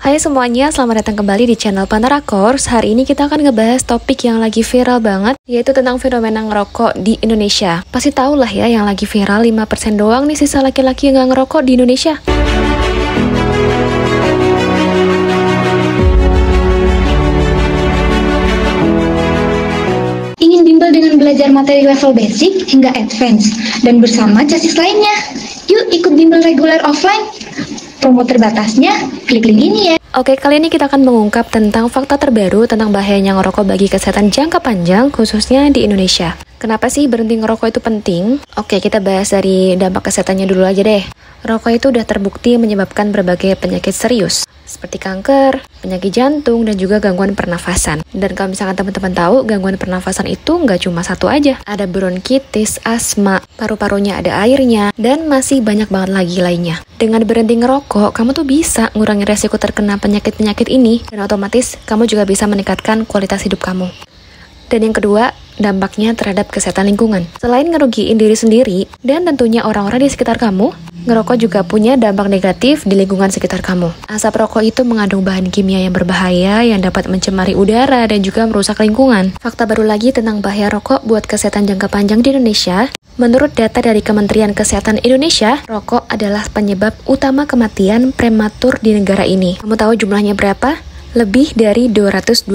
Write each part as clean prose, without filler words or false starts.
Hai semuanya, selamat datang kembali di channel Pantara Course. Hari ini kita akan ngebahas topik yang lagi viral banget, yaitu tentang fenomena ngerokok di Indonesia. Pasti tau lah ya, yang lagi viral 5% doang nih sisa laki-laki yang gak ngerokok di Indonesia. Ingin bimbel dengan belajar materi level basic hingga advance dan bersama chassis lainnya? Yuk ikut bimbel reguler offline. Promo terbatasnya, klik link ini ya. Oke, kali ini kita akan mengungkap tentang fakta terbaru tentang bahayanya ngerokok bagi kesehatan jangka panjang, khususnya di Indonesia. Kenapa sih berhenti ngerokok itu penting? Oke, kita bahas dari dampak kesehatannya dulu aja deh. Rokok itu udah terbukti menyebabkan berbagai penyakit serius, seperti kanker, penyakit jantung, dan juga gangguan pernafasan. Dan kalau misalkan teman-teman tahu, gangguan pernafasan itu nggak cuma satu aja. Ada bronkitis, asma, paru-parunya ada airnya, dan masih banyak banget lagi lainnya. Dengan berhenti ngerokok, kamu tuh bisa ngurangi resiko terkena penyakit-penyakit ini, dan otomatis kamu juga bisa meningkatkan kualitas hidup kamu. Dan yang kedua, dampaknya terhadap kesehatan lingkungan. Selain ngerugiin diri sendiri, dan tentunya orang-orang di sekitar kamu, ngerokok juga punya dampak negatif di lingkungan sekitar kamu. Asap rokok itu mengandung bahan kimia yang berbahaya yang dapat mencemari udara dan juga merusak lingkungan. Fakta baru lagi tentang bahaya rokok buat kesehatan jangka panjang di Indonesia. Menurut data dari Kementerian Kesehatan Indonesia, rokok adalah penyebab utama kematian prematur di negara ini. Kamu tahu jumlahnya berapa? Lebih dari 225.000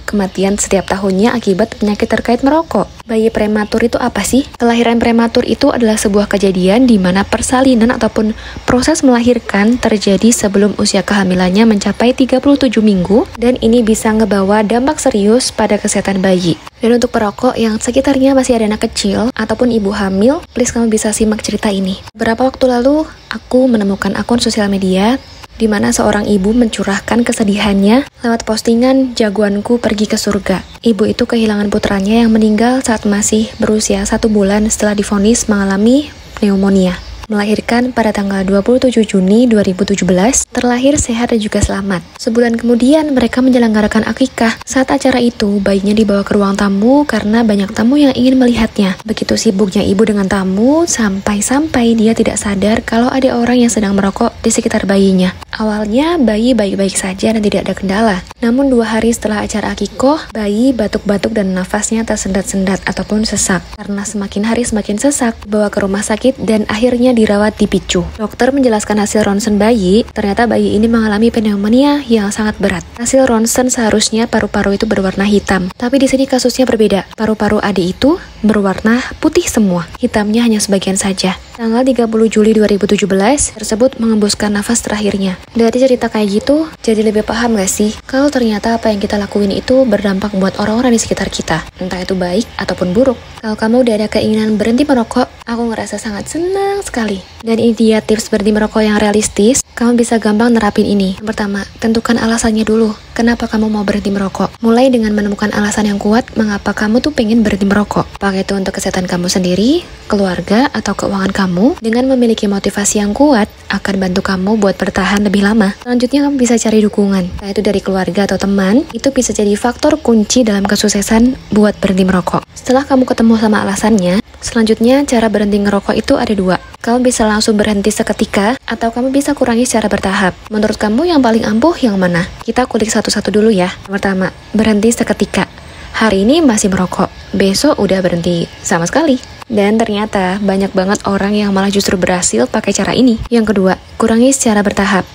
kematian setiap tahunnya akibat penyakit terkait merokok. Bayi prematur itu apa sih? Kelahiran prematur itu adalah sebuah kejadian di mana persalinan ataupun proses melahirkan terjadi sebelum usia kehamilannya mencapai 37 minggu, dan ini bisa ngebawa dampak serius pada kesehatan bayi. Dan untuk perokok yang sekitarnya masih ada anak kecil ataupun ibu hamil, please kamu bisa simak cerita ini. Beberapa waktu lalu, aku menemukan akun sosial media di mana seorang ibu mencurahkan kesedihannya lewat postingan jagoanku pergi ke surga. Ibu itu kehilangan putranya yang meninggal saat masih berusia 1 bulan setelah divonis mengalami pneumonia. Melahirkan pada tanggal 27 Juni 2017, terlahir sehat dan juga selamat. Sebulan kemudian mereka menyelenggarakan akikah. Saat acara itu, bayinya dibawa ke ruang tamu karena banyak tamu yang ingin melihatnya. Begitu sibuknya ibu dengan tamu, sampai-sampai dia tidak sadar kalau ada orang yang sedang merokok di sekitar bayinya. Awalnya, bayi baik-baik saja dan tidak ada kendala. Namun 2 hari setelah acara akikoh, bayi batuk-batuk dan nafasnya tersendat-sendat ataupun sesak. Karena semakin hari semakin sesak, dibawa ke rumah sakit dan akhirnya dirawat di PICU. Dokter menjelaskan hasil ronsen bayi, ternyata bayi ini mengalami pneumonia yang sangat berat. Hasil ronsen seharusnya paru-paru itu berwarna hitam, tapi di sini kasusnya berbeda. Paru-paru adik itu berwarna putih semua, hitamnya hanya sebagian saja. Tanggal 30 Juli 2017, tersebut mengembuskan nafas terakhirnya. Dari cerita kayak gitu, jadi lebih paham gak sih? Kalau ternyata apa yang kita lakuin itu berdampak buat orang-orang di sekitar kita, entah itu baik ataupun buruk. Kalau kamu udah ada keinginan berhenti merokok, aku ngerasa sangat senang sekali. Dan ini dia tips berhenti merokok yang realistis. Kamu bisa gampang nerapin ini. Yang pertama, tentukan alasannya dulu. Kenapa kamu mau berhenti merokok? Mulai dengan menemukan alasan yang kuat mengapa kamu tuh pengen berhenti merokok. Apakah itu untuk kesehatan kamu sendiri, keluarga, atau keuangan kamu. Dengan memiliki motivasi yang kuat, akan bantu kamu buat bertahan lebih lama. Selanjutnya kamu bisa cari dukungan, entah itu dari keluarga atau teman. Itu bisa jadi faktor kunci dalam kesuksesan buat berhenti merokok. Setelah kamu ketemu sama alasannya, selanjutnya cara berhenti ngerokok itu ada 2. Kamu bisa langsung berhenti seketika, atau kamu bisa kurangi secara bertahap. Menurut kamu yang paling ampuh yang mana? Kita kulik satu-satu dulu ya. Pertama, berhenti seketika. Hari ini masih merokok, besok udah berhenti sama sekali. Dan ternyata banyak banget orang yang malah justru berhasil pakai cara ini. Yang kedua, kurangi secara bertahap.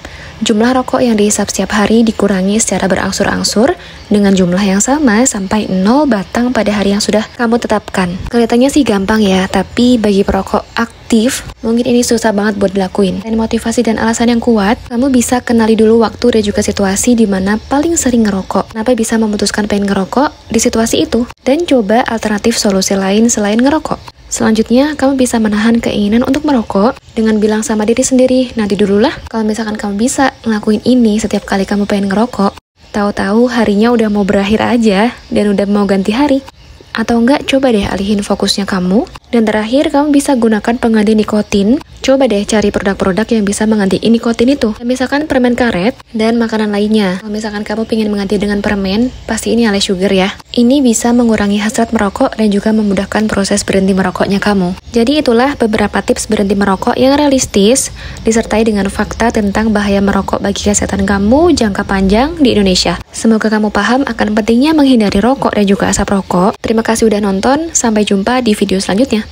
Jumlah rokok yang dihisap setiap hari dikurangi secara berangsur-angsur dengan jumlah yang sama sampai 0 batang pada hari yang sudah kamu tetapkan. Kelihatannya sih gampang ya, tapi bagi perokok aktif, mungkin ini susah banget buat dilakuin. Dan motivasi dan alasan yang kuat, kamu bisa kenali dulu waktu dan juga situasi di mana paling sering ngerokok. Kenapa bisa memutuskan pengen ngerokok di situasi itu? Dan coba alternatif solusi lain selain ngerokok. Selanjutnya, kamu bisa menahan keinginan untuk merokok dengan bilang sama diri sendiri, nanti dululah. Kalau misalkan kamu bisa ngelakuin ini setiap kali kamu pengen ngerokok, tahu-tahu harinya udah mau berakhir aja dan udah mau ganti hari. Atau enggak, coba deh alihin fokusnya kamu Dan terakhir, kamu bisa gunakan pengganti nikotin. Coba deh cari produk-produk yang bisa mengganti nikotin itu. Misalkan permen karet dan makanan lainnya. Kalau misalkan kamu ingin mengganti dengan permen, pasti ini high sugar ya. Ini bisa mengurangi hasrat merokok dan juga memudahkan proses berhenti merokoknya kamu. Jadi itulah beberapa tips berhenti merokok yang realistis, disertai dengan fakta tentang bahaya merokok bagi kesehatan kamu jangka panjang di Indonesia. Semoga kamu paham akan pentingnya menghindari rokok dan juga asap rokok. Terima kasih udah nonton, sampai jumpa di video selanjutnya.